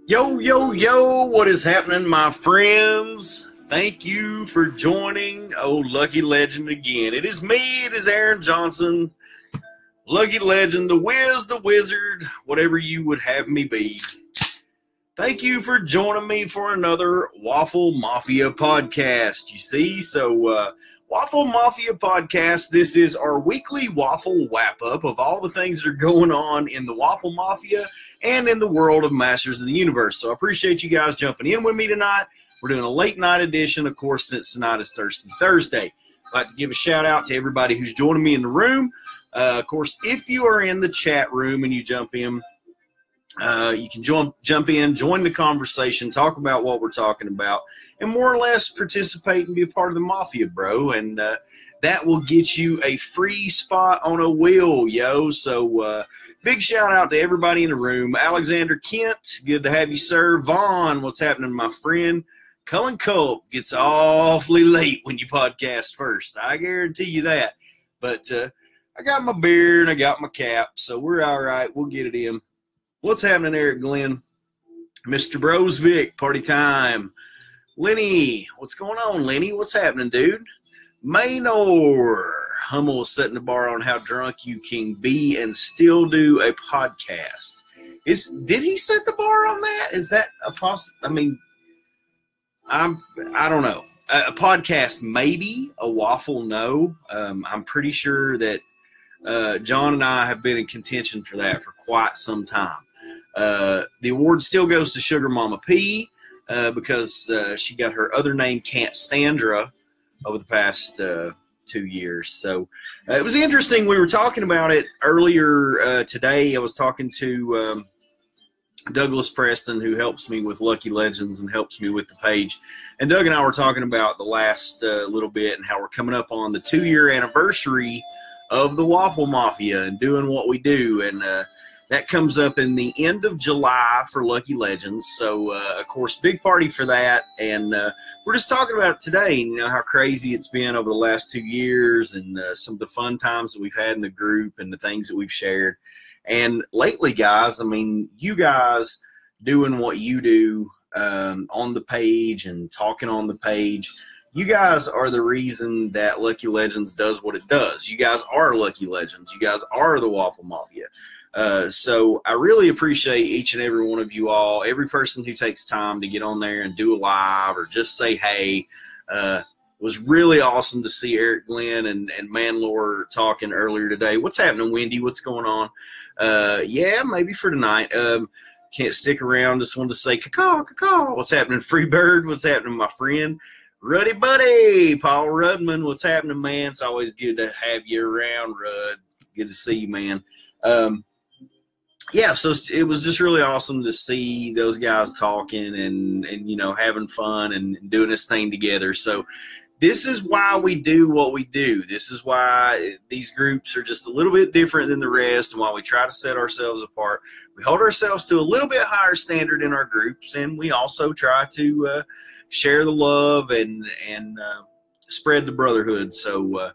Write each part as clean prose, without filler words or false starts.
Yo, yo, yo, what is happening, my friends? Thank you for joining Lucky Legend again. It is me, it is Aaron Johnson, Lucky Legend, the Wiz, the Wizard, whatever you would have me be. Thank you for joining me for another Waffle Mafia podcast, you see. So, Waffle Mafia podcast, this is our weekly Waffle wrap-up of all the things that are going on in the Waffle Mafia and in the world of Masters of the Universe. So I appreciate you guys jumping in with me tonight. We're doing a late night edition, of course, since tonight is Thirsty Thursday. I'd like to give a shout-out to everybody who's joining me in the room. Of course, if you are in the chat room and you jump in, you can jump in, join the conversation, talk about what we're talking about, and more or less participate and be a part of the Mafia, bro. And that will get you a free spot on a wheel, yo. So big shout out to everybody in the room. Alexander Kent, good to have you, sir. Vaughn, what's happening, my friend? Cullen Culp gets awfully late when you podcast first. I guarantee you that. But I got my beer and I got my cap, so we're all right. We'll get it in. What's happening, Eric Glenn? Mr. Brosvik, party time. Lenny, what's going on, Lenny? What's happening, dude? Maynor, Hummel is setting the bar on how drunk you can be and still do a podcast. Did he set the bar on that? Is that a I mean, I don't know. A podcast, maybe. A waffle, no. I'm pretty sure that John and I have been in contention for that for quite some time. The award still goes to Sugar Mama P because she got her other name, Can't Standra, over the past 2 years. So it was interesting. We were talking about it earlier today. I was talking to Douglas Preston, who helps me with Lucky Legends and helps me with the page. And Doug and I were talking about the last little bit and how we're coming up on the 2-year anniversary of the Waffle Mafia and doing what we do. And that comes up in the end of July for Lucky Legends. So, of course, big party for that. And we're just talking about it today, you know, how crazy it's been over the last 2 years and some of the fun times that we've had in the group and the things that we've shared. And lately, guys, I mean, you guys doing what you do on the page and talking on the page, you guys are the reason that Lucky Legends does what it does. You guys are Lucky Legends. You guys are the Waffle Mafia. So I really appreciate each and every one of you all, every person who takes time to get on there and do a live or just say hey. It was really awesome to see Eric Glenn and Manlore talking earlier today. What's happening, Wendy? What's going on? Yeah, maybe for tonight. Can't stick around. Just wanted to say caw, caw. What's happening, Freebird? What's happening, my friend? Ruddy Buddy, Paul Rudman, what's happening, man? It's always good to have you around, Rud. Good to see you, man. Yeah, so it was just really awesome to see those guys talking and you know, having fun and doing this thing together. So this is why we do what we do. This is why these groups are just a little bit different than the rest and why we try to set ourselves apart. We hold ourselves to a little bit higher standard in our groups, and we also try to share the love and spread the brotherhood. So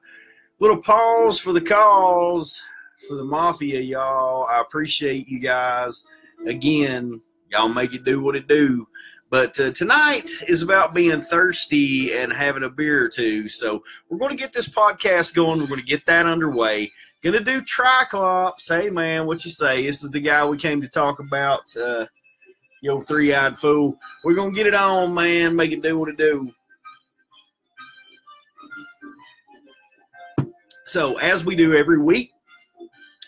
little pause for the cause for the Mafia, y'all. I appreciate you guys. Again, y'all make it do what it do. But tonight is about being thirsty and having a beer or two. So we're going to get this podcast going. We're going to get that underway. Going to do TRI-KLOPS. Hey, man, what you say? This is the guy we came to talk about. Yo, three-eyed fool. We're going to get it on, man. Make it do what it do. So, as we do every week,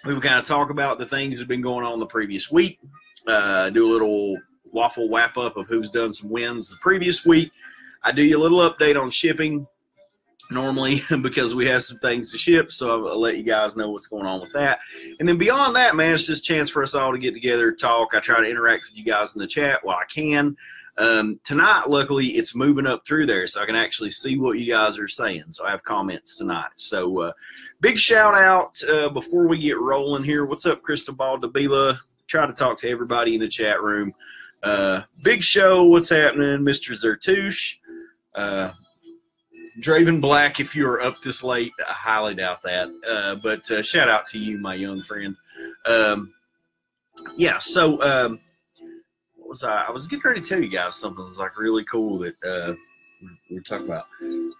we will kind of talk about the things that have been going on the previous week. Do a little waffle wrap-up of who's done some wins the previous week. I do you a little update on shipping normally because we have some things to ship, so I'll let you guys know what's going on with that. And then beyond that, man, it's just a chance for us all to get together, talk. I try to interact with you guys in the chat while I can. Tonight, luckily, it's moving up through there, so I can actually see what you guys are saying. So I have comments tonight. So big shout-out before we get rolling here. What's up, Cristobal Davila? Try to talk to everybody in the chat room. Big show, what's happening, Mr. Zertouche? Draven Black, if you're up this late, I highly doubt that. But shout out to you, my young friend. Yeah, so what was I was getting ready to tell you guys something that was like really cool that we were talking about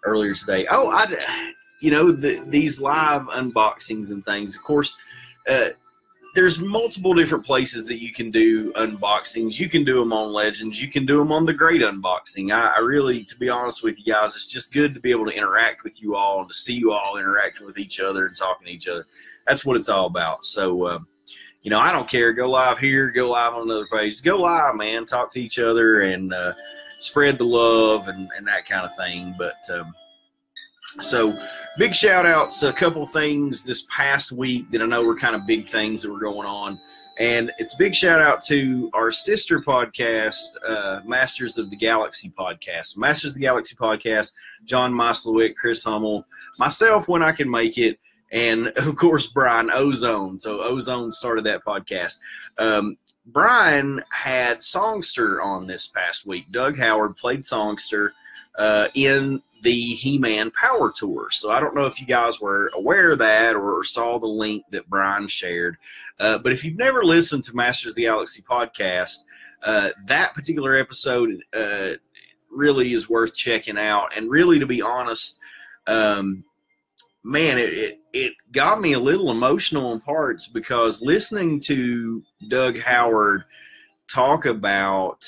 earlier today. Oh, these live unboxings and things, of course, there's multiple different places that you can do unboxings. You can do them on Legends. You can do them on the Great Unboxing. I really, to be honest with you guys, it's just good to be able to interact with you all and to see you all interacting with each other and talking to each other. That's what it's all about. So, I don't care. Go live here. Go live on another page. Go live, man. Talk to each other and spread the love and that kind of thing. But so big shout outs, a couple things this past week that I know were kind of big things that were going on. And it's a big shout out to our sister podcast, Masters of the Galaxy podcast. Masters of the Galaxy podcast, John Moslewick, Chris Hummel, myself when I can make it, and of course Brian Ozone. So Ozone started that podcast. Brian had Songster on this past week. Doug Howard played Songster in the He-Man Power Tour. So I don't know if you guys were aware of that or saw the link that Brian shared. But if you've never listened to Masters of the Galaxy podcast, that particular episode really is worth checking out. And really, to be honest, man, it got me a little emotional in parts because listening to Doug Howard talk about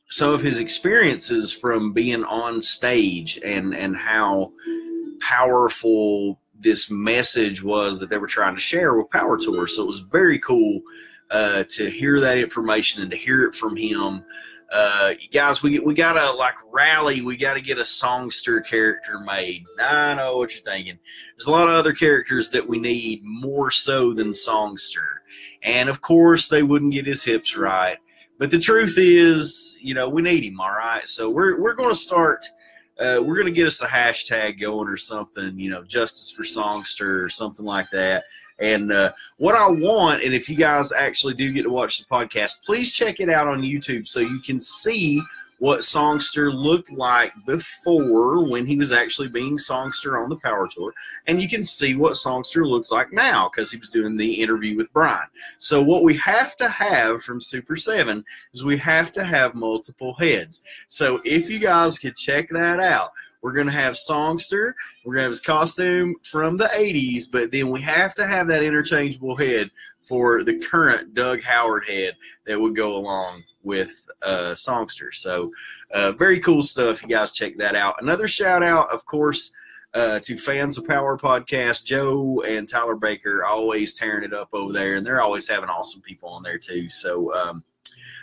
some of his experiences from being on stage and how powerful this message was that they were trying to share with Power Tour. So it was very cool to hear that information and to hear it from him. You guys, we gotta like rally. We gotta get a Songster character made. I know what you're thinking. There's a lot of other characters that we need more so than Songster, and of course they wouldn't get his hips right. But the truth is, we need him. All right, so we're going to start. We're going to get us a hashtag going or something. Justice for Songster or something like that. And what I want, and if you guys actually do get to watch the podcast, please check it out on YouTube so you can see what Songster looked like before when he was actually being Songster on the Power Tour. And you can see what Songster looks like now because he was doing the interview with Brian. So what we have to have from Super 7 is we have to have multiple heads. So if you guys could check that out, we're going to have Songster. We're going to have his costume from the 80s, but then we have to have that interchangeable head for the current Doug Howard head that would go along with Songster. So very cool stuff. You guys check that out. Another shout out, of course, to Fans of Power podcast. Joe and Tyler Baker always tearing it up over there, and they're always having awesome people on there too. So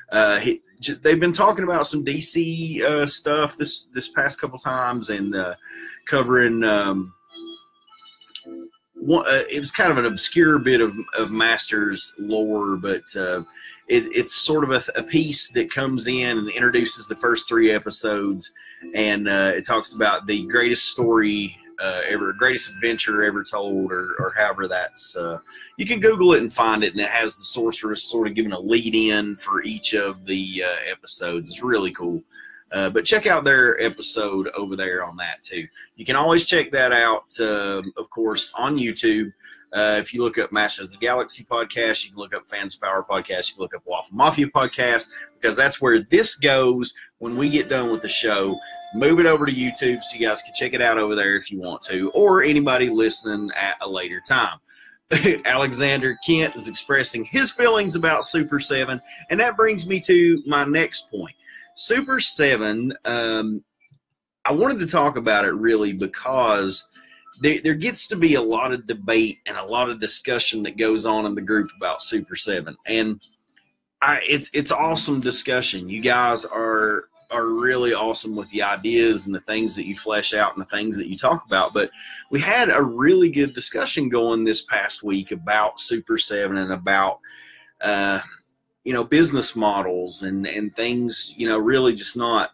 they've been talking about some DC stuff this past couple times and covering it was kind of an obscure bit of Masters lore, but it's sort of a piece that comes in and introduces the first 3 episodes, and it talks about the greatest story ever, greatest adventure ever told, or however that's. You can Google it and find it, and it has the sorceress sort of giving a lead in for each of the episodes. It's really cool. But check out their episode over there on that too. You can always check that out, of course, on YouTube. If you look up Masters of the Galaxy podcast, you can look up Fans of Power podcast, you can look up Waffle Mafia podcast, because that's where this goes when we get done with the show. Move it over to YouTube so you guys can check it out over there if you want to, or anybody listening at a later time. Alexander Kent is expressing his feelings about Super 7, and that brings me to my next point. Super 7, I wanted to talk about it really because there gets to be a lot of debate and a lot of discussion that goes on in the group about Super 7. And it's awesome discussion. You guys are really awesome with the ideas and the things that you flesh out and the things that you talk about. But we had a really good discussion going this past week about Super 7 and about business models and things, really just not,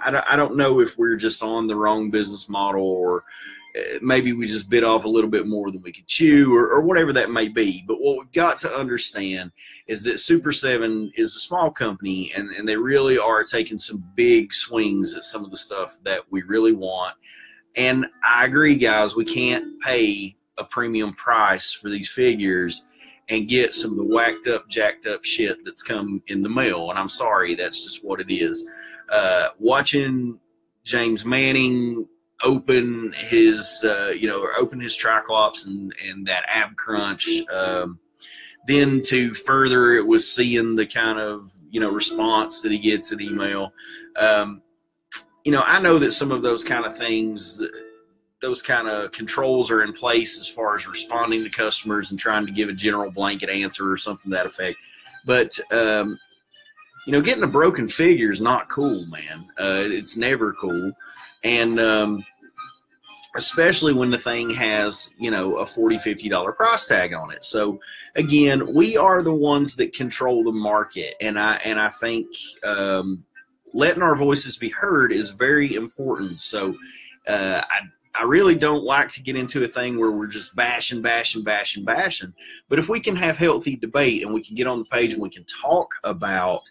I don't know if we're just on the wrong business model, or maybe we just bit off a little bit more than we could chew, or whatever that may be. But what we've got to understand is that Super 7 is a small company, and they really are taking some big swings at some of the stuff that we really want. And I agree, guys, we can't pay a premium price for these figures and get some of the whacked up, jacked up shit that's come in the mail. And I'm sorry, that's just what it is. Watching James Manning open his, open his TRI-KLOPS and that ab crunch. Then to further it was seeing the kind of, response that he gets in email. I know that some of those kind of things, those kind of controls are in place as far as responding to customers and trying to give a general blanket answer or something to that effect. But, getting a broken figure is not cool, man. It's never cool. And especially when the thing has, a $40, $50 price tag on it. So, again, we are the ones that control the market. And I think letting our voices be heard is very important. So I really don't like to get into a thing where we're just bashing. But if we can have healthy debate and we can get on the page and we can talk about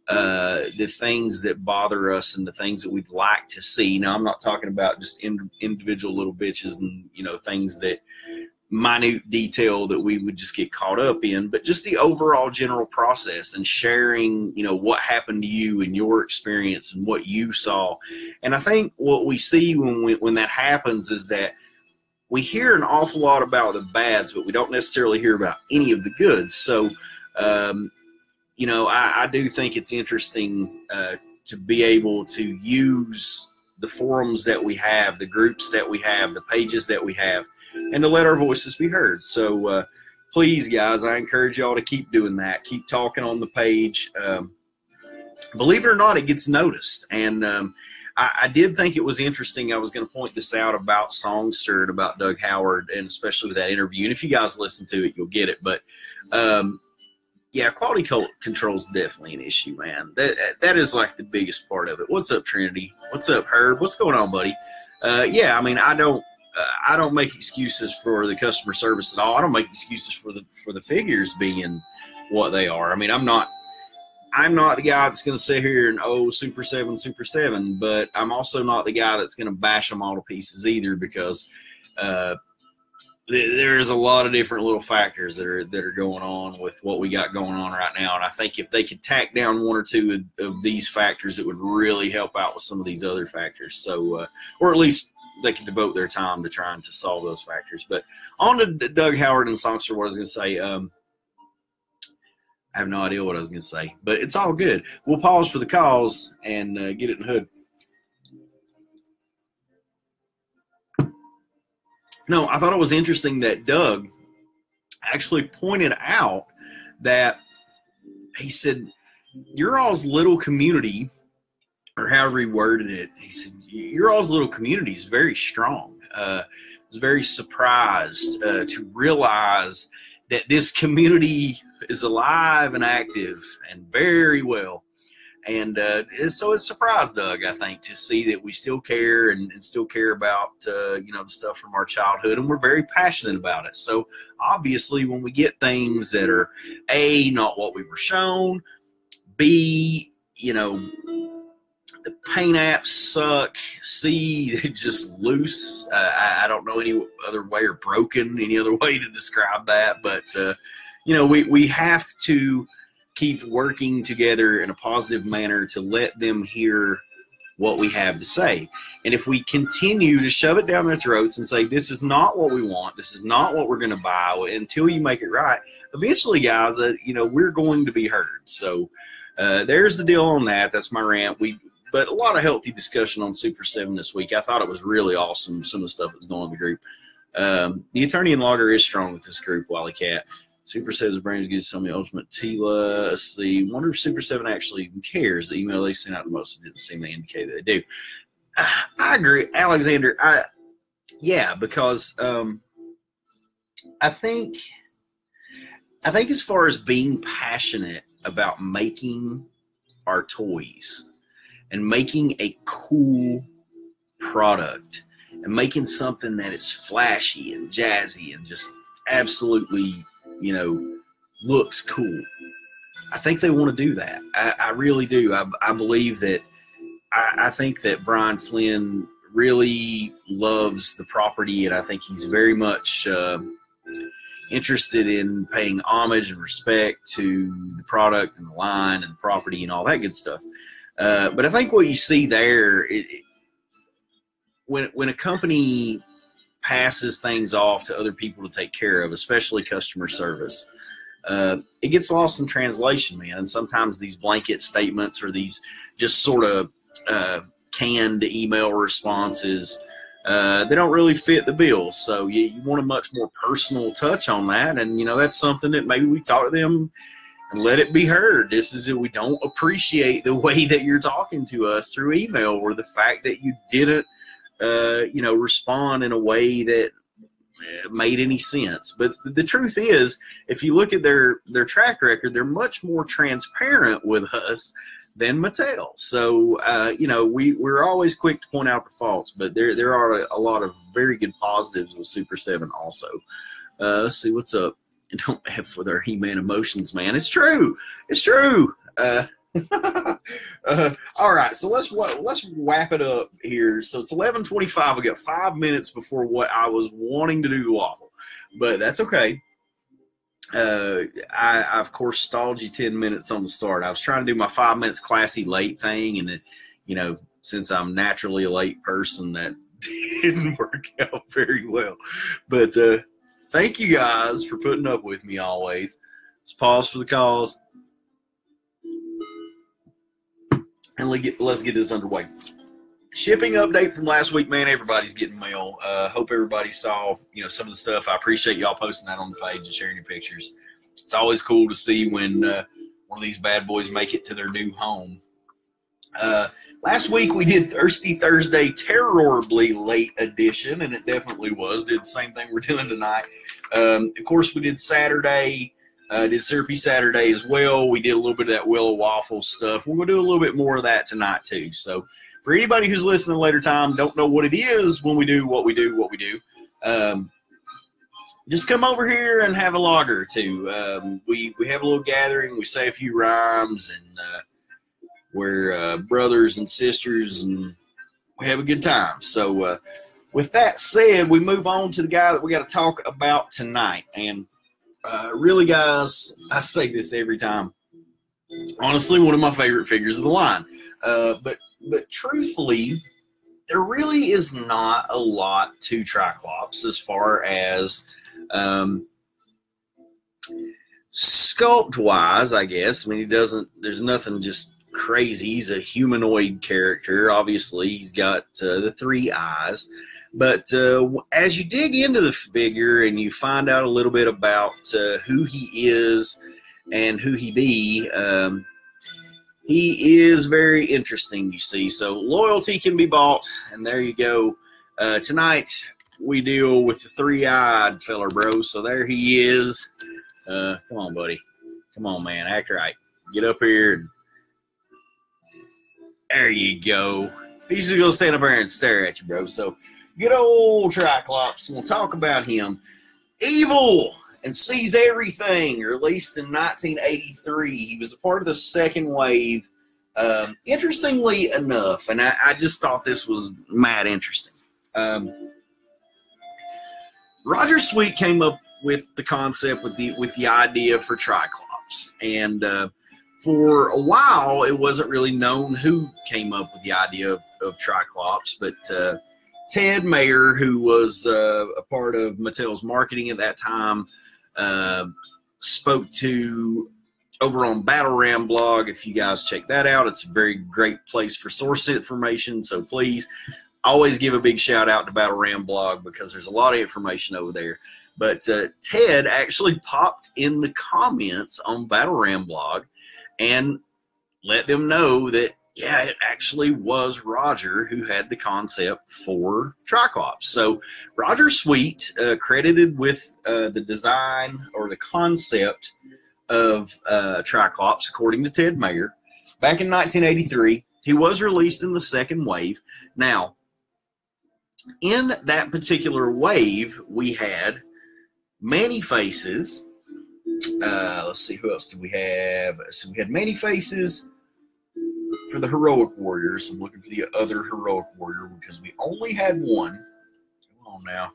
the things that bother us and the things that we'd like to see. Now, I'm not talking about just individual little bitches and, things that minute detail that we would just get caught up in, but just the overall general process and sharing, what happened to you and your experience and what you saw. And I think what we see when that happens is that we hear an awful lot about the bads, but we don't necessarily hear about any of the goods. So, I do think it's interesting to be able to use the forums that we have, the groups that we have, the pages that we have, and to let our voices be heard. So please, guys, I encourage y'all to keep doing that. Keep talking on the page. Believe it or not, it gets noticed. And I did think it was interesting. I was going to point this out about Songster and about Doug Howard, and especially with that interview. And if you guys listen to it, you'll get it. But yeah, quality control is definitely an issue, man. That is like the biggest part of it. What's up, Trinity? What's up, Herb? What's going on, buddy? Yeah, I mean, I don't make excuses for the customer service at all. I don't make excuses for the figures being what they are. I mean, I'm not the guy that's going to sit here and Super 7, but I'm also not the guy that's going to bash them all to pieces either, because there's a lot of different little factors that are going on with what we got going on right now. And I think if they could tack down one or two of these factors, it would really help out with some of these other factors. So, or at least they can devote their time to trying to solve those factors. But on to Doug Howard and Songster, what I was going to say. I have no idea what I was going to say, but it's all good. We'll pause for the calls and get it in the hood. No, I thought it was interesting that Doug actually pointed out that he said, your all's little community, or however he worded it, he said, your all's little community is very strong. I was very surprised to realize that this community is alive and active and very well. And so it surprised Doug, I think, to see that we still care and still care about, the stuff from our childhood, and we're very passionate about it. So obviously when we get things that are A, not what we were shown, B, the paint apps suck, C, they're just loose. I don't know any other way, or broken, any other way to describe that. But, we have to keep working together in a positive manner to let them hear what we have to say. And if we continue to shove it down their throats and say, this is not what we want, this is not what we're going to buy, until you make it right, eventually, guys, we're going to be heard. So there's the deal on that. That's my rant. But a lot of healthy discussion on Super 7 this week. I thought it was really awesome, some of the stuff that's going on in the group. The attorney and logger is strong with this group, Wally Cat. Super 7's brains gives some of the ultimate Tila. Let's see. Wonder if Super 7 actually even cares. The email they sent out the most didn't seem to indicate that they do. I agree, Alexander. Yeah, because I think as far as being passionate about making our toys and making a cool product and making something that is flashy and jazzy and just absolutely, looks cool, I think they want to do that. I really do. I believe that. I think that Brian Flynn really loves the property, and I think he's very much interested in paying homage and respect to the product and the line and the property and all that good stuff. But I think what you see there, when a company passes things off to other people to take care of, especially customer service, it gets lost in translation, man. And sometimes these blanket statements or these just sort of canned email responses, they don't really fit the bill. So you want a much more personal touch on that. And, that's something that maybe we talk to them and let it be heard. This is it. We don't appreciate the way that you're talking to us through email, or the fact that you didn't, respond in a way that made any sense. But the truth is, if you look at their track record, they're much more transparent with us than Mattel. So, we're always quick to point out the faults, but there are a lot of very good positives with Super 7 also. Let's see what's up. Don't F with our He-Man emotions, man. It's true. It's true. All right, so let's wrap it up here. So it's 11:25. We got 5 minutes before what I was wanting to do the waffle, but that's okay. I of course stalled you 10 minutes on the start. I was trying to do my 5 minutes classy late thing, and since I'm naturally a late person, that didn't work out very well. But thank you guys for putting up with me always. Let's pause for the cause. And let's get this underway. Shipping update from last week, man. Everybody's getting mail. Hope everybody saw, some of the stuff. I appreciate y'all posting that on the page and sharing your pictures. It's always cool to see when one of these bad boys make it to their new home. Last week we did Thirsty Thursday, terribly late edition, and it definitely was. Did the same thing we're doing tonight. Of course, we did Saturday. Did Syrupy Saturday as well. We did a little bit of that Willow Waffle stuff. We're going to do a little bit more of that tonight too. So for anybody who's listening later time, don't know what it is when we do what we do, just come over here and have a lager or two. We have a little gathering. We say a few rhymes, and we're brothers and sisters, and we have a good time. So with that said, we move on to the guy that we got to talk about tonight. And really, guys, I say this every time. Honestly, one of my favorite figures of the line. But truthfully, there really is not a lot to TRI-KLOPS as far as sculpt-wise, I guess. I mean, there's nothing just crazy. He's a humanoid character. Obviously, he's got the 3 eyes. But as you dig into the figure and you find out a little bit about who he is and who he be, he is very interesting, you see. So loyalty can be bought, and there you go. Tonight we deal with the 3-eyed feller, bro. So there he is. Come on, buddy. Come on, man. Act right. Get up here. And there you go. He's just going to stand up there and stare at you, bro. So good old TRI-KLOPS. We'll talk about him. Evil and Sees Everything, released in 1983. He was a part of the second wave. Interestingly enough, and I just thought this was mad interesting. Roger Sweet came up with the concept, with the idea for TRI-KLOPS, and for a while it wasn't really known who came up with the idea of TRI-KLOPS, but Ted Mayer, who was a part of Mattel's marketing at that time, spoke to over on Battle Ram blog. If you guys check that out, it's a very great place for source information. So please always give a big shout out to Battle Ram blog, because there's a lot of information over there. But Ted actually popped in the comments on Battle Ram blog and let them know that, yeah, it actually was Roger who had the concept for TRI-KLOPS. So Roger Sweet, credited with the design or the concept of TRI-KLOPS, according to Ted Mayer, back in 1983. He was released in the second wave. Now, in that particular wave, we had Many Faces. Let's see, who else did we have? So we had Many Faces for the Heroic Warriors. I'm looking for the other Heroic Warrior because we only had one. Come on now.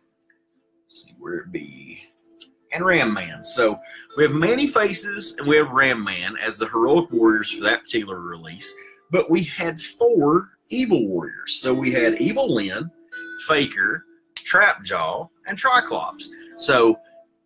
Let's see where it be. and Ram Man. So we have Manny Faces and we have Ram Man as the heroic warriors for that particular release. But we had 4 evil warriors. So we had Evil Lynn, Faker, Trapjaw, and TRI-KLOPS. So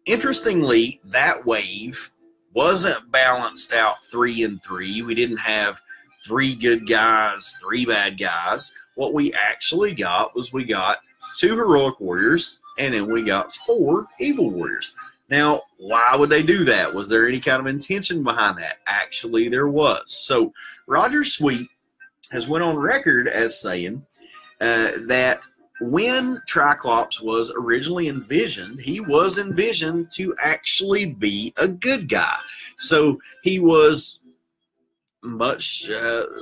interestingly, that wave wasn't balanced out 3 and 3. We didn't have 3 good guys, 3 bad guys. What we actually got was we got 2 heroic warriors, and then we got 4 evil warriors. Now, why would they do that? Was there any kind of intention behind that? Actually, there was. So Roger Sweet has went on record as saying that when TRI-KLOPS was originally envisioned, he was envisioned to actually be a good guy. So he was much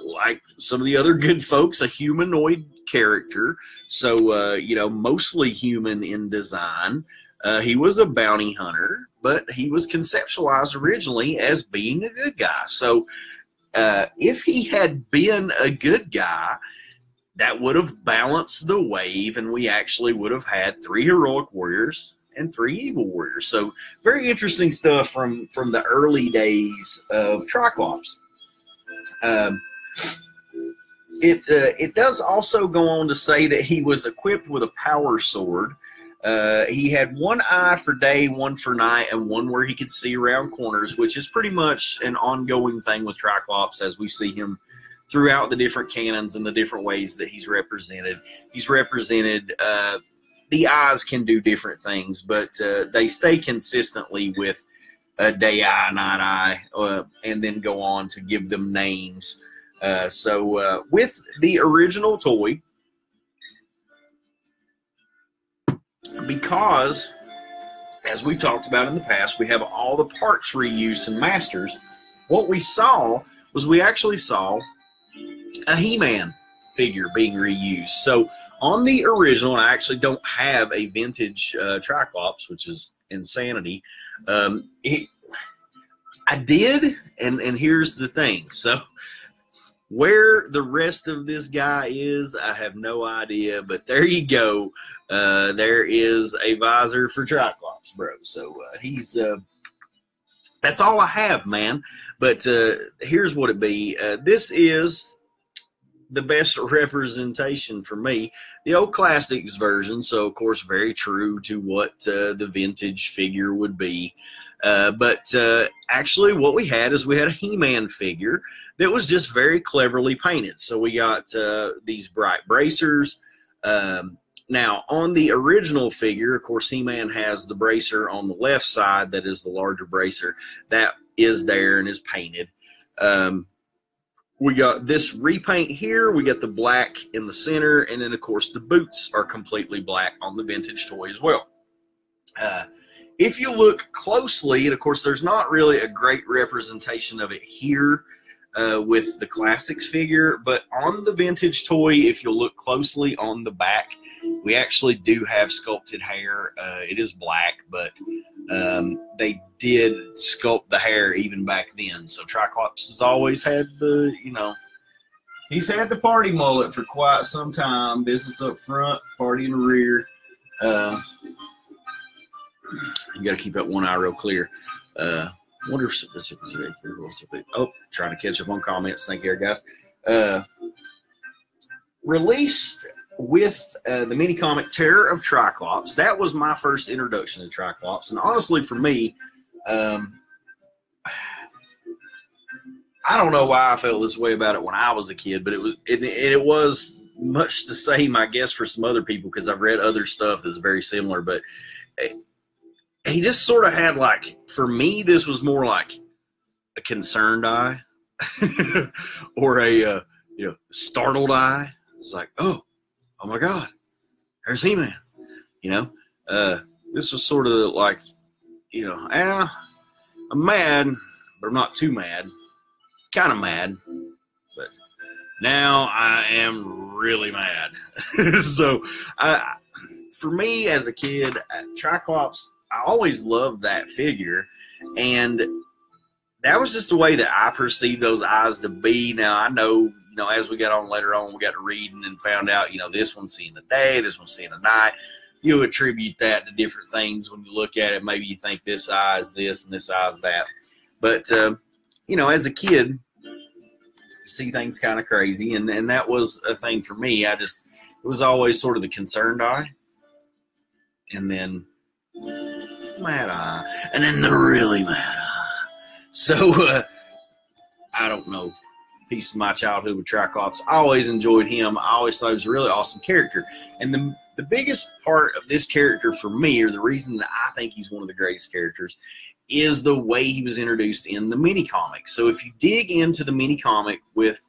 like some of the other good folks, a humanoid character. So, you know, mostly human in design. He was a bounty hunter, but he was conceptualized originally as being a good guy. So if he had been a good guy, that would have balanced the wave, and we actually would have had 3 heroic warriors and 3 evil warriors. So very interesting stuff from the early days of TRI-KLOPS. It does also go on to say that he was equipped with a power sword. He had 1 eye for day, 1 for night, and 1 where he could see around corners, which is pretty much an ongoing thing with TRI-KLOPS as we see him throughout the different canons and the different ways that he's represented. He's represented, the eyes can do different things, but they stay consistently with a day eye, night eye, and then go on to give them names. So with the original toy, because, as we've talked about in the past, we have all the parts reuse and masters, what we saw was we actually saw a He-Man figure being reused. So on the original, and I actually don't have a vintage TRI-KLOPS, which is insanity. I did, and here's the thing. So where the rest of this guy is, I have no idea, but there you go. There is a visor for TRI-KLOPS, bro. So he's that's all I have, man. But here's what it be. This is the best representation for me, the old classics version. So of course, very true to what the vintage figure would be. But actually what we had is we had a He-Man figure that was just very cleverly painted. So we got these bright bracers. Now on the original figure, of course, He-Man has the bracer on the left side. That is the larger bracer that is there and is painted. We got this repaint here. We got the black in the center. And then, of course, the boots are completely black on the vintage toy as well. If you look closely, and, of course, there's not really a great representation of it here with the classics figure. But on the vintage toy, if you'll look closely on the back, we actually do have sculpted hair. It is black, but they did sculpt the hair even back then. So TRI-KLOPS has always had the, you know, he's had the party mullet for quite some time. Business up front, party in the rear. You got to keep that one eye real clear. Wonder if oh, trying to catch up on comments. Thank you, guys. Released with the mini comic Terror of TRI-KLOPS. That was my first introduction to TRI-KLOPS, and honestly, for me, I don't know why I felt this way about it when I was a kid, but it was much the same, I guess, for some other people, because I've read other stuff that's very similar. But he just sort of had, like, for me, this was more like a concerned eye or a you know, startled eye. It's like, oh my God, there's He-Man. You know, this was sort of like, you know, I'm mad, but I'm not too mad. Kind of mad, but now I am really mad. So, for me as a kid, TRI-KLOPS, I always loved that figure, and that was just the way that I perceived those eyes to be. Now, I know, you know, as we got on later on, we got to reading and found out, you know, this one's seeing the day, this one's seeing the night. you attribute that to different things when you look at it. Maybe you think this eye is this and this eye is that. But, you know, as a kid, you see things kind of crazy. And that was a thing for me. It was always sort of the concerned eye. And then mad eye. And then the really mad eye. So, I don't know. Piece of my childhood with TRI-KLOPS. I always enjoyed him. I always thought he was a really awesome character. And the biggest part of this character for me, or the reason that I think he's one of the greatest characters, is the way he was introduced in the mini-comic. So if you dig into the mini-comic with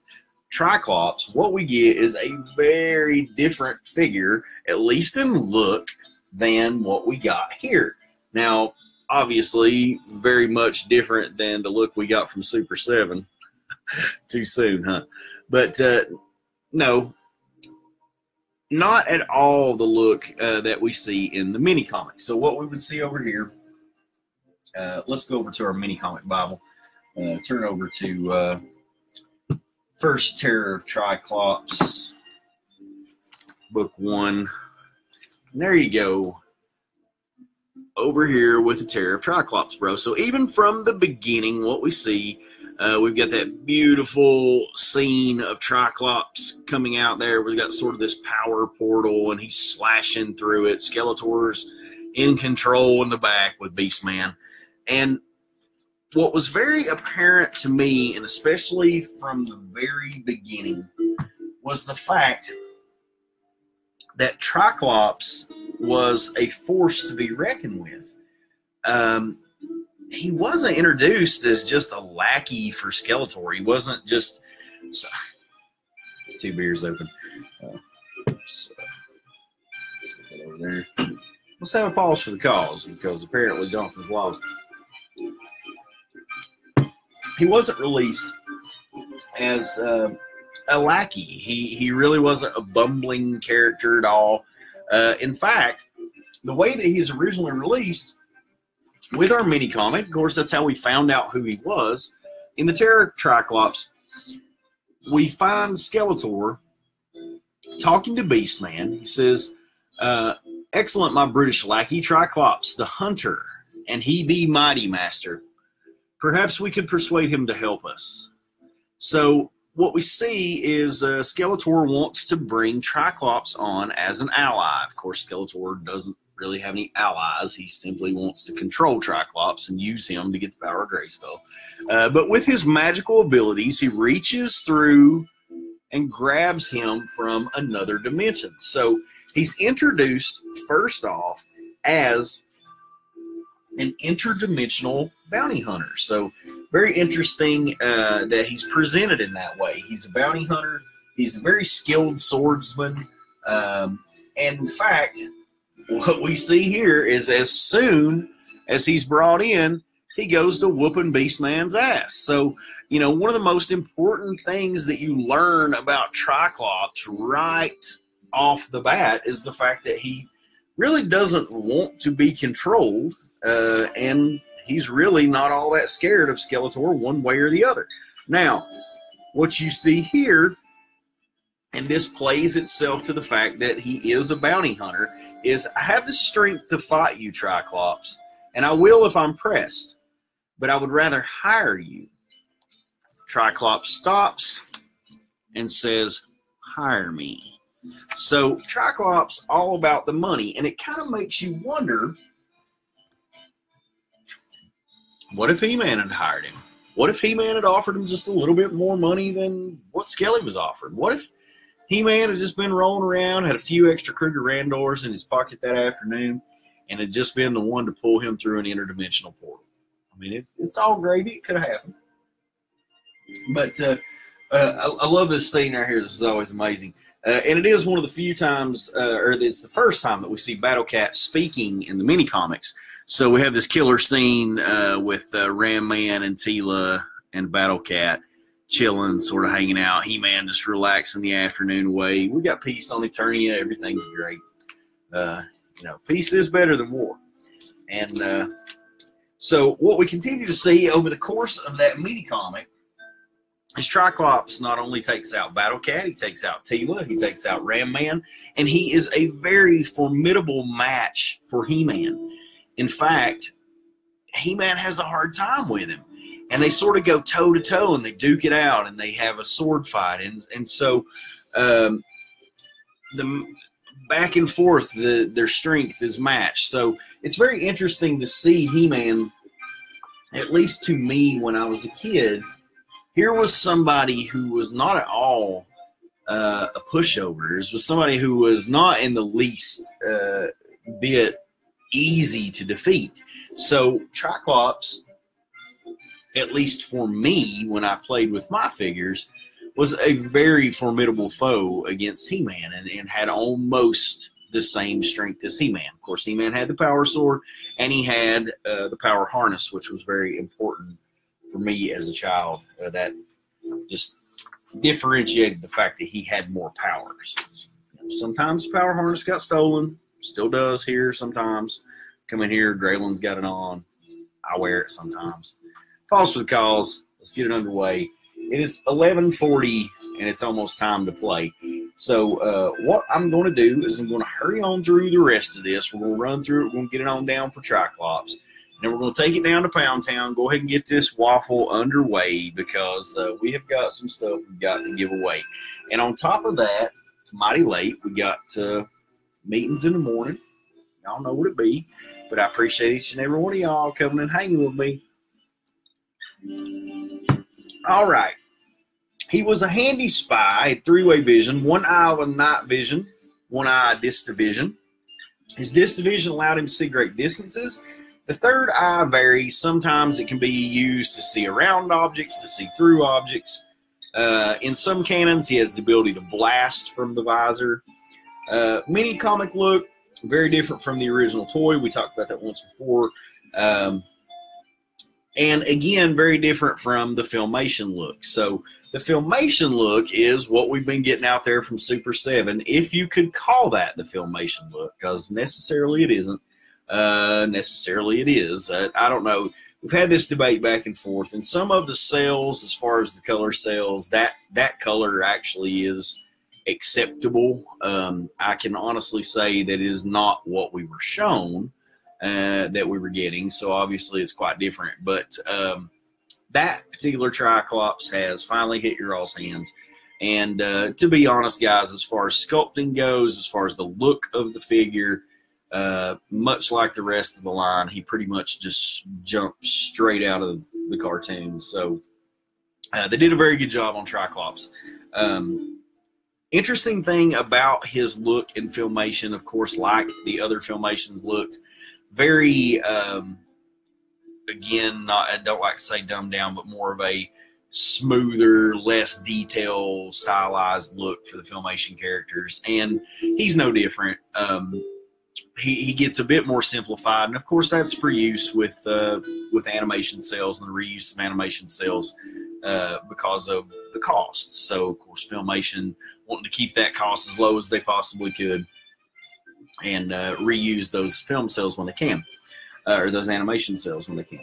TRI-KLOPS, what we get is a very different figure, at least in look, than what we got here. Now, obviously, very much different than the look we got from Super 7. Too soon, huh? But no, not at all the look that we see in the mini comic. So what we would see over here, let's go over to our mini comic Bible. Turn over to First Terror of TRI-KLOPS, book 1. And there you go. Over here with the Terror of TRI-KLOPS, bro. So even from the beginning, what we see, we've got that beautiful scene of TRI-KLOPS coming out there. We've got sort of this power portal, and he's slashing through it. Skeletor's in control in the back with Beastman. And what was very apparent to me, and especially from the very beginning, was the fact that TRI-KLOPS was a force to be reckoned with. He wasn't introduced as just a lackey for Skeletor. He wasn't just... Two beers open. Over there. Let's have a pause for the cause, because apparently Johnson's lost. He wasn't released as a lackey. He really wasn't a bumbling character at all. In fact, the way that he's originally released with our mini comic, of course, that's how we found out who he was. In the Terror of TRI-KLOPS, we find Skeletor talking to Beastman. He says, "Excellent, my British lackey, TRI-KLOPS, the hunter, and he be mighty master. Perhaps we could persuade him to help us." So what we see is Skeletor wants to bring TRI-KLOPS on as an ally. Of course, Skeletor doesn't really have any allies. He simply wants to control TRI-KLOPS and use him to get the power of Grayskull. But with his magical abilities, he reaches through and grabs him from another dimension. So he's introduced, first off, as an interdimensional bounty hunter. So very interesting that he's presented in that way. He's a bounty hunter. He's a very skilled swordsman. And in fact, what we see here is as soon as he's brought in, he goes to whooping Beastman's ass. So, you know, one of the most important things that you learn about TRI-KLOPS right off the bat is the fact that he really doesn't want to be controlled, and he's really not all that scared of Skeletor one way or the other. Now, what you see here, and this plays itself to the fact that he is a bounty hunter, is I have the strength to fight you, TRI-KLOPS, and I will if I'm pressed, but I would rather hire you. TRI-KLOPS stops and says, "Hire me." So TRI-KLOPS all about the money, and it kind of makes you wonder, what if He-Man had hired him? What if He-Man had offered him just a little bit more money than what Skelly was offered? What if He-Man had just been rolling around, had a few extra Kruger Randors in his pocket that afternoon, and had just been the one to pull him through an interdimensional portal? I mean, it's all gravy. It could have happened. But I love this scene right here. This is always amazing. And it is one of the few times, or it's the first time that we see Battle Cat speaking in the mini comics. So we have this killer scene with Ram Man and Teela and Battle Cat chilling, sort of hanging out. He-Man just relaxing the afternoon away. We got peace on Eternia. Everything's great. You know, peace is better than war. And so what we continue to see over the course of that mini comic His Tri-Klops not only takes out Battle Cat, he takes out Tila, he takes out Ram Man, and he is a very formidable match for He-Man. In fact, He-Man has a hard time with him. And they sort of go toe-to-toe, and they duke it out, and they have a sword fight. And so the back and forth, their strength is matched. So it's very interesting to see He-Man, at least to me when I was a kid. Here was somebody who was not at all a pushover. This was somebody who was not in the least bit easy to defeat. So Tri-Klops, at least for me when I played with my figures, was a very formidable foe against He-Man and had almost the same strength as He-Man. Of course, He-Man had the power sword, and he had the power harness, which was very important for me as a child. That just differentiated the fact that he had more powers. Sometimes the power harness got stolen, still does here sometimes. Come in here, Draylen's got it on. I wear it sometimes. Pause for the cause. Let's get it underway. It is 11:40, and it's almost time to play. So what I'm going to do is I'm going to hurry on through the rest of this. We're going to run through it. We're going to get it on down for Tri-Klops. And then we're going to take it down to Pound Town, go ahead and get this waffle underway because we have got some stuff we've got to give away. And on top of that, it's mighty late. We got meetings in the morning. Y'all know what it be. But I appreciate each and every one of y'all coming and hanging with me. All right. He was a handy spy, had three-way vision, one eye with night vision, one eye distant vision. His distant vision allowed him to see great distances. The third eye varies. Sometimes it can be used to see around objects, to see through objects. In some canons, he has the ability to blast from the visor. Mini comic look, very different from the original toy. We talked about that once before. And again, very different from the Filmation look. So the Filmation look is what we've been getting out there from Super 7, if you could call that the Filmation look, because necessarily it isn't. Necessarily it is. I don't know. We've had this debate back and forth, and some of the sales, as far as the color sales, that color actually is acceptable. I can honestly say that it is not what we were shown that we were getting, so obviously it's quite different. But that particular Tri-Klops has finally hit your all's hands. And to be honest, guys, as far as sculpting goes, as far as the look of the figure, much like the rest of the line, he pretty much just jumped straight out of the cartoon. So they did a very good job on Tri-Klops. Interesting thing about his look in Filmation, of course, like the other Filmations looked, very, again, I don't like to say dumbed down, but more of a smoother, less detailed, stylized look for the Filmation characters. And he's no different. He gets a bit more simplified, and of course that's for use with animation sales and the reuse of animation sales because of the costs. So of course Filmation wanting to keep that cost as low as they possibly could and reuse those film sales when they can, or those animation sales when they can.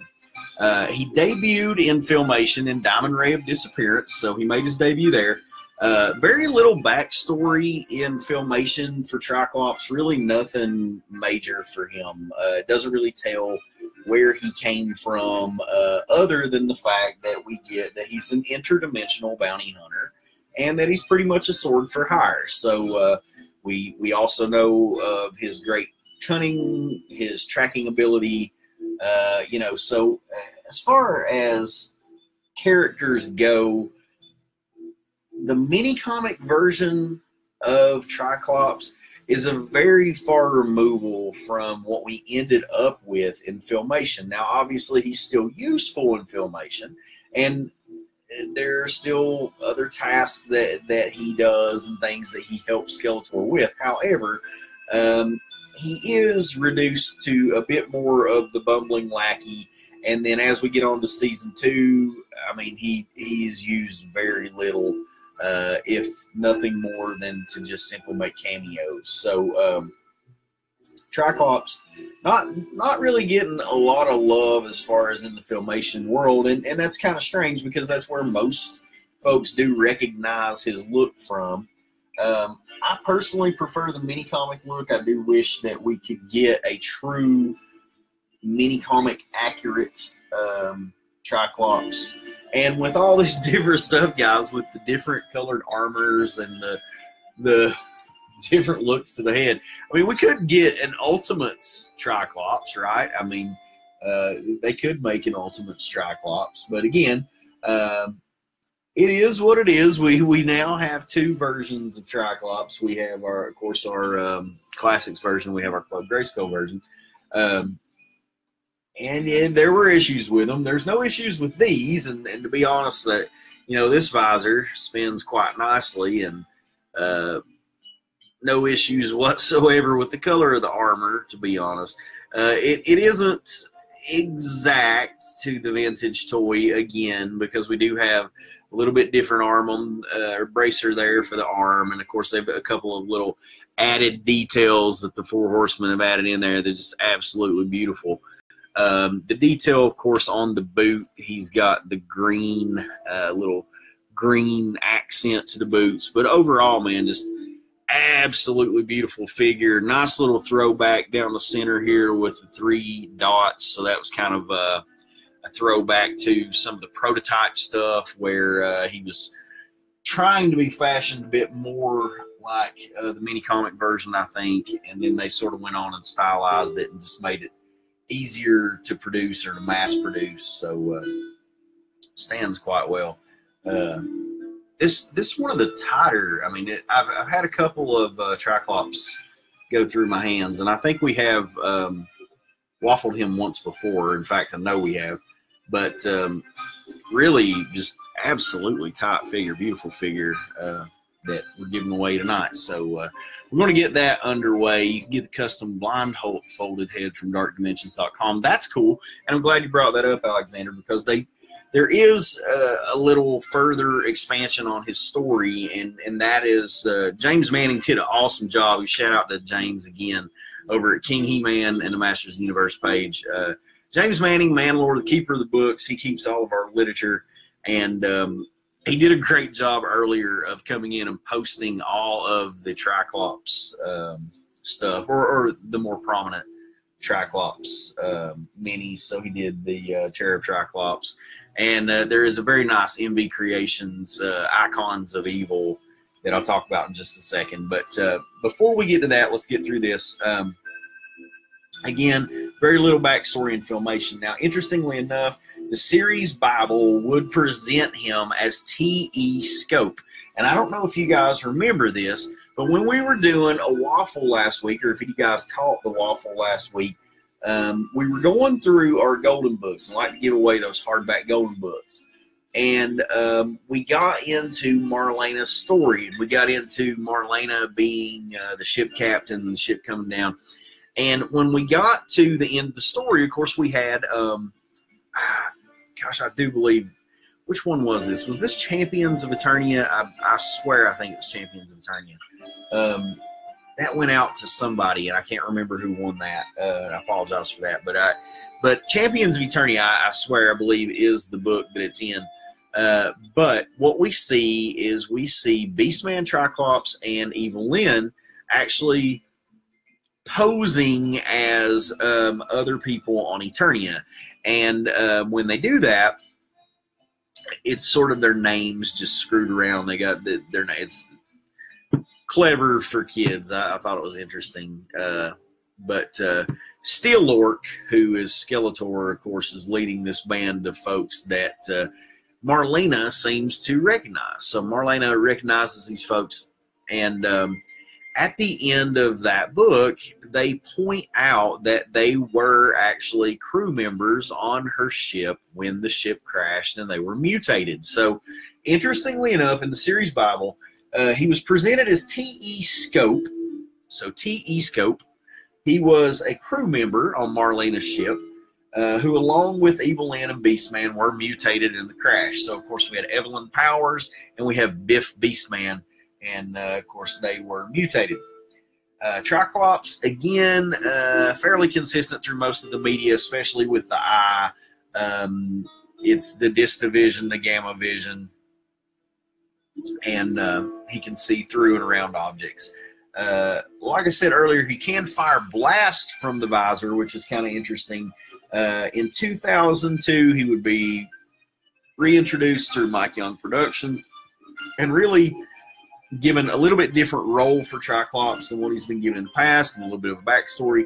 He debuted in Filmation in Diamond Ray of Disappearance, so he made his debut there. Very little backstory in Filmation for Tri-Klops, really nothing major for him. It doesn't really tell where he came from, other than the fact that we get that he's an interdimensional bounty hunter and that he's pretty much a sword for hire. So we also know of his great cunning, his tracking ability, so as far as characters go, the mini comic version of Tri-Klops is a very far removal from what we ended up with in Filmation. Now, obviously, he's still useful in Filmation, and there are still other tasks that he does and things that he helps Skeletor with. However, he is reduced to a bit more of the bumbling lackey, and then as we get on to Season 2, I mean, he is used very little, if nothing more than to just simply make cameos. So Tri-Klops not really getting a lot of love as far as in the Filmation world, and that's kind of strange because that's where most folks do recognize his look from. I personally prefer the mini comic look. I do wish that we could get a true mini comic accurate Tri-Klops. And with all this different stuff, guys, with the different colored armors and the different looks to the head, I mean, we could get an Ultimates Tri-Klops, right? I mean, they could make an Ultimates Tri-Klops, but again, it is what it is. We now have two versions of Tri-Klops. We have our, of course, our Classics version. We have our Club Grayskull version. And yeah, there were issues with them. There's no issues with these, and to be honest, you know, this visor spins quite nicely, and no issues whatsoever with the color of the armor. To be honest, it isn't exact to the vintage toy again, because we do have a little bit different arm on or bracer there for the arm, and of course they've a couple of little added details that the Four Horsemen have added in there. They're just absolutely beautiful. The detail, of course, on the boot, he's got the green, little green accent to the boots. But overall, man, just absolutely beautiful figure. Nice little throwback down the center here with the 3 dots. So that was kind of a throwback to some of the prototype stuff where he was trying to be fashioned a bit more like the mini comic version, I think. And then they sort of went on and stylized it and just made it easier to produce or to mass produce, so stands quite well. This one of the tighter. I mean, I've had a couple of Tri-Klops go through my hands, and I think we have waffled him once before. In fact, I know we have, but really just absolutely tight figure, beautiful figure that we're giving away tonight. So we're going to get that underway. You can get the custom blindfolded head from darkdimensions.com. That's cool, and I'm glad you brought that up, Alexander, because there is a little further expansion on his story, and that is James Manning did an awesome job. We shout out to James again over at King He-Man and the Masters of the Universe page. James Manning, Manlord, the keeper of the books, he keeps all of our literature, and he did a great job earlier of coming in and posting all of the Tri-Klops stuff, or the more prominent Tri-Klops minis. So he did the Cherub Tri-Klops. And there is a very nice MV Creations Icons of Evil that I'll talk about in just a second. But before we get to that, let's get through this. Again, very little backstory and filmation. Now, interestingly enough, the series Bible would present him as T.E. Scope. And I don't know if you guys remember this, but when we were doing a Waffle last week, or if you guys caught the Waffle last week, we were going through our golden books, and I like to give away those hardback golden books. And we got into Marlena's story, and we got into Marlena being the ship captain and the ship coming down. And when we got to the end of the story, of course, we had, gosh, I do believe, which one was this? Was this Champions of Eternia? I swear I think it was Champions of Eternia. That went out to somebody, and I can't remember who won that. I apologize for that. But Champions of Eternia, I swear, I believe, is the book that it's in. But what we see is we see Beastman, Tri-Klops, and Evil Lyn actually posing as other people on Eternia. And when they do that, it's sort of their names just screwed around. They got their names. Clever for kids. I thought it was interesting. But Steel Lork, who is Skeletor, of course, is leading this band of folks that Marlena seems to recognize. So Marlena recognizes these folks, and at the end of that book, they point out that they were actually crew members on her ship when the ship crashed, and they were mutated. So interestingly enough, in the series Bible, he was presented as T.E. Scope. So T.E. Scope, he was a crew member on Marlena's ship, who along with Evil Lyn and Beastman were mutated in the crash. So of course we had Evelyn Powers and we have Biff Beastman, and of course they were mutated. Tri-Klops, again, fairly consistent through most of the media, especially with the eye. It's the Distavision, the Gamma Vision. and he can see through and around objects. Like I said earlier, he can fire blast from the visor, which is kind of interesting. In 2002, he would be reintroduced through Mike Young production and really given a little bit different role for TRI-KLOPS than what he's been given in the past, and a little bit of a backstory.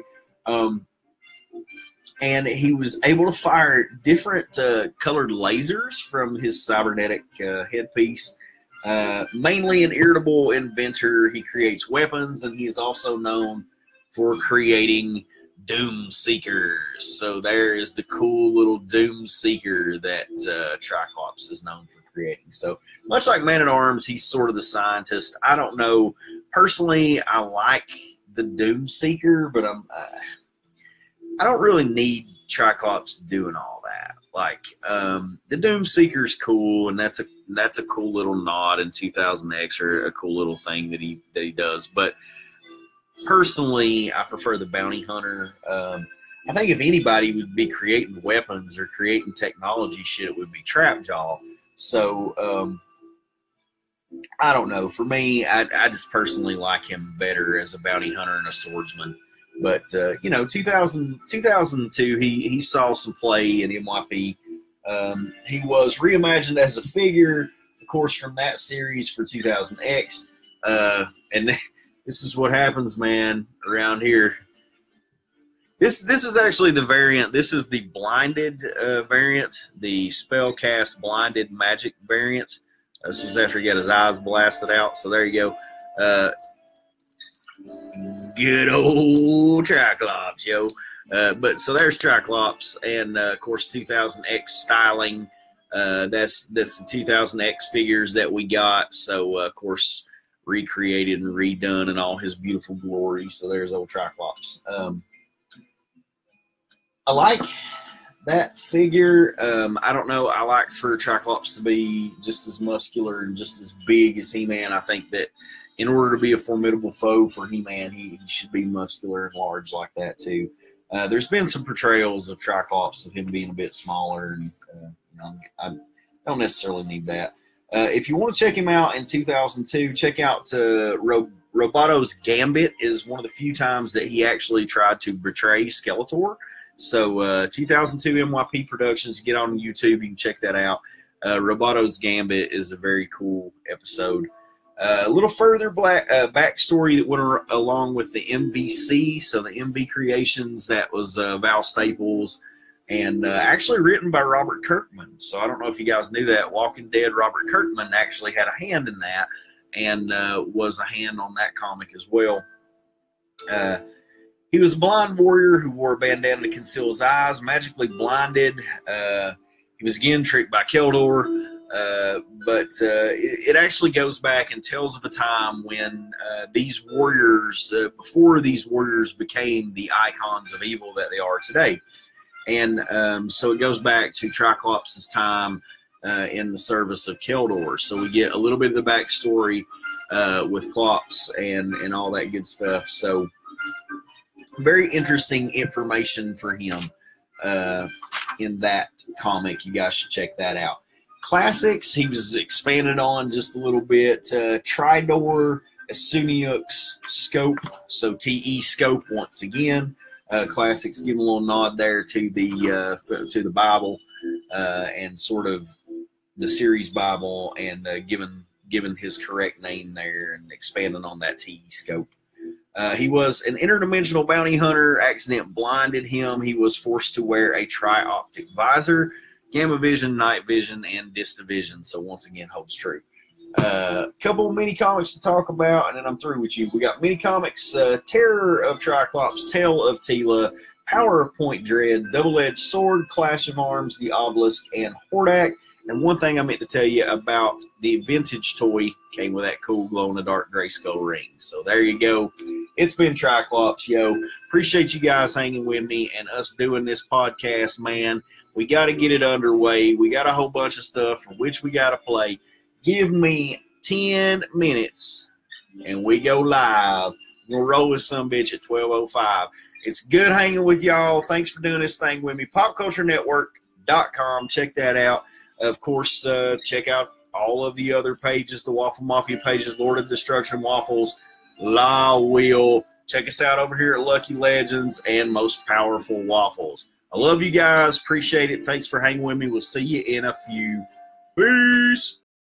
And he was able to fire different colored lasers from his cybernetic headpiece. Mainly an irritable inventor, he creates weapons, and he is also known for creating Doom Seekers. So there is the cool little Doom Seeker that TRI-KLOPS is known for creating. So much like Man-at-Arms, he's sort of the scientist. I don't know. Personally, I like the Doom Seeker, but I don't really need TRI-KLOPS doing all that. Like, the Doom Seeker's cool, and that's a cool little nod in 2000X, or a cool little thing that he does. But personally, I prefer the Bounty Hunter. I think if anybody would be creating weapons or creating technology shit, it would be Trapjaw. So, I don't know. For me, I just personally like him better as a bounty hunter and a swordsman. But, you know, 2002, he saw some play in NYP. He was reimagined as a figure, of course, from that series for 2000X. And this is what happens, man, around here. This is actually the variant. This is the blinded variant, the spellcast blinded magic variant. This was after he got his eyes blasted out. So there you go. Good old TRI-KLOPS, yo. But so there's TRI-KLOPS, and of course 2000X styling. That's the 2000X figures that we got. So of course recreated and redone in all his beautiful glory. So there's old TRI-KLOPS. I like that figure. I don't know. I like for TRI-KLOPS to be just as muscular and just as big as He-Man. I think that in order to be a formidable foe for He-Man, he should be muscular and large like that too. There's been some portrayals of TRI-KLOPS of him being a bit smaller, and you know, I don't necessarily need that. If you want to check him out in 2002, check out Roboto's Gambit. Is one of the few times that he actually tried to betray Skeletor. So 2002 NYP Productions, get on YouTube, you can check that out. Roboto's Gambit is a very cool episode. A little further backstory that went along with the MVC, so the MV Creations, that was Val Staples, and actually written by Robert Kirkman. So I don't know if you guys knew that. Walking Dead Robert Kirkman actually had a hand in that, and was a hand on that comic as well. He was a blind warrior who wore a bandana to conceal his eyes, magically blinded. He was again tricked by Keldor. But it actually goes back and tells of a time when these warriors, before these warriors became the icons of evil that they are today. And so it goes back to TRI-KLOPS' time in the service of Keldor. So we get a little bit of the backstory with Klops and all that good stuff. So very interesting information for him in that comic. You guys should check that out. Classics, he was expanded on just a little bit. Tridor, Asuniux Scope, so TE Scope once again. Classics, give a little nod there to the Bible and sort of the series Bible, and given his correct name there and expanding on that TE Scope. He was an interdimensional bounty hunter. Accident blinded him. He was forced to wear a tri-optic visor. Gamma vision, night vision, and distavision. So once again, holds true. Couple of mini comics to talk about, and then I'm through with you. We got mini comics: Terror of TRI-KLOPS, Tale of Tila, Power of Point Dread, Double-Edged Sword, Clash of Arms, The Obelisk, and Hordak. And one thing I meant to tell you about the vintage toy came with that cool glow-in-the-dark Grayskull ring. So there you go. It's been TRI-KLOPS, yo. Appreciate you guys hanging with me and us doing this podcast, man. We got to get it underway. We got a whole bunch of stuff for which we got to play. Give me 10 minutes, and we go live. We'll roll this sumbitch at 12:05. It's good hanging with y'all. Thanks for doing this thing with me. PopCultureNetwork.com. Check that out. Of course, check out all of the other pages, the Waffle Mafia pages, Lord of Destruction Waffles, La Will. Check us out over here at Lucky Legends and Most Powerful Waffles. I love you guys. Appreciate it. Thanks for hanging with me. We'll see you in a few. Peace.